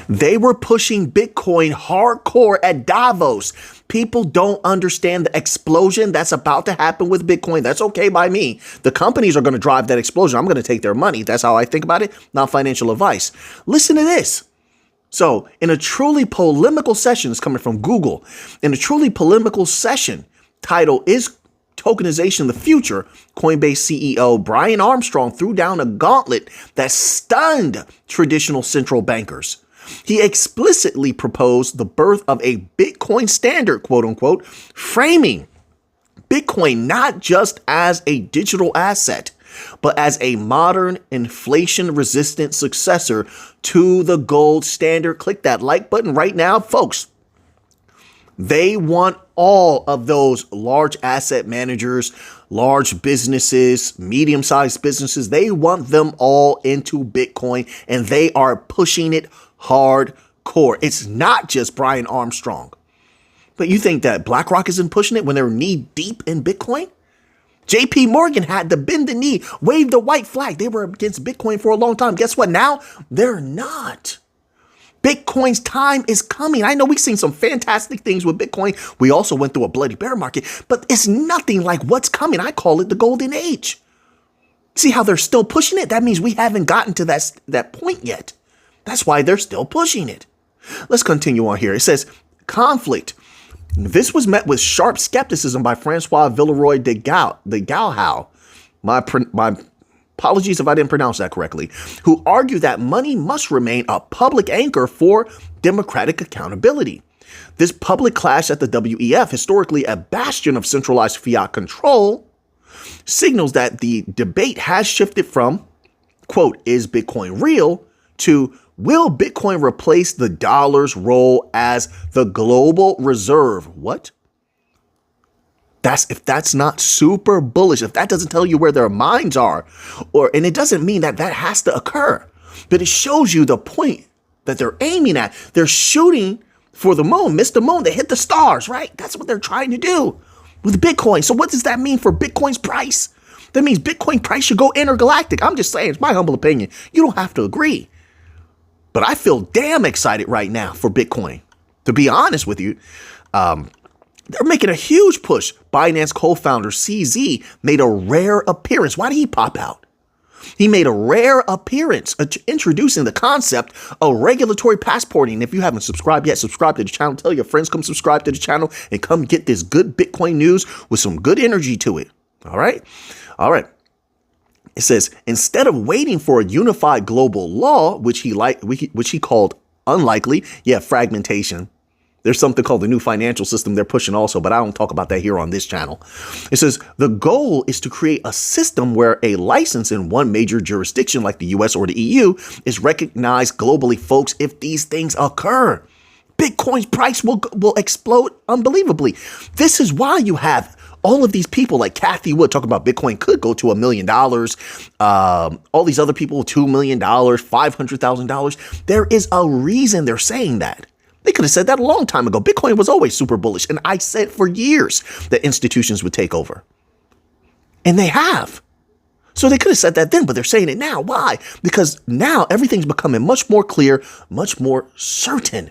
They were pushing Bitcoin hardcore at Davos. People don't understand the explosion that's about to happen with Bitcoin. That's okay by me. The companies are going to drive that explosion. I'm going to take their money. That's how I think about it, not financial advice. Listen to this. So in a truly polemical session, it's coming from Google, in a truly polemical session titled Is Tokenization the Future, Coinbase CEO Brian Armstrong threw down a gauntlet that stunned traditional central bankers. He explicitly proposed the birth of a Bitcoin standard, quote unquote, framing Bitcoin not just as a digital asset, but as a modern inflation-resistant successor to the gold standard. Click that like button right now, folks. They want all of those large asset managers, large businesses, medium-sized businesses. They want them all into Bitcoin, and they are pushing it hardcore. It's not just Brian Armstrong. But you think that BlackRock isn't pushing it when they're knee deep in Bitcoin? JP Morgan had to bend the knee, wave the white flag. They were against Bitcoin for a long time. Guess what? Now they're not. Bitcoin's time is coming. I know we've seen some fantastic things with Bitcoin. We also went through a bloody bear market, but it's nothing like what's coming. I call it the golden age. See how they're still pushing it? That means we haven't gotten to that point yet. That's why they're still pushing it. Let's continue on here. It says conflict. This was met with sharp skepticism by Francois Villeroy de Gauhau. My apologies if I didn't pronounce that correctly, who argued that money must remain a public anchor for democratic accountability. This public clash at the WEF, historically a bastion of centralized fiat control, signals that the debate has shifted from, quote, is Bitcoin real, to will Bitcoin replace the dollar's role as the global reserve? What? If that's not super bullish, if that doesn't tell you where their minds are, and it doesn't mean that has to occur, but it shows you the point that they're aiming at. They're shooting for the moon, miss the moon, they hit the stars, right? That's what they're trying to do with Bitcoin. So what does that mean for Bitcoin's price? That means Bitcoin price should go intergalactic. I'm just saying, it's my humble opinion. You don't have to agree. But I feel damn excited right now for Bitcoin. To be honest with you, they're making a huge push. Binance co-founder CZ made a rare appearance. Why did he pop out? He made a rare appearance introducing the concept of regulatory passporting. If you haven't subscribed yet, subscribe to the channel. Tell your friends, come subscribe to the channel and come get this good Bitcoin news with some good energy to it. All right. All right. It says, instead of waiting for a unified global law, which he called unlikely, fragmentation. There's something called the new financial system they're pushing also, but I don't talk about that here on this channel. It says the goal is to create a system where a license in one major jurisdiction like the US or the EU is recognized globally, folks, if these things occur. Bitcoin's price will explode unbelievably. This is why you have all of these people like Kathy Wood talking about Bitcoin could go to $1 million. All these other people, $2 million, $500,000. There is a reason they're saying that. They could have said that a long time ago. Bitcoin was always super bullish. And I said for years that institutions would take over. And they have. So they could have said that then, but they're saying it now. Why? Because now everything's becoming much more clear, much more certain.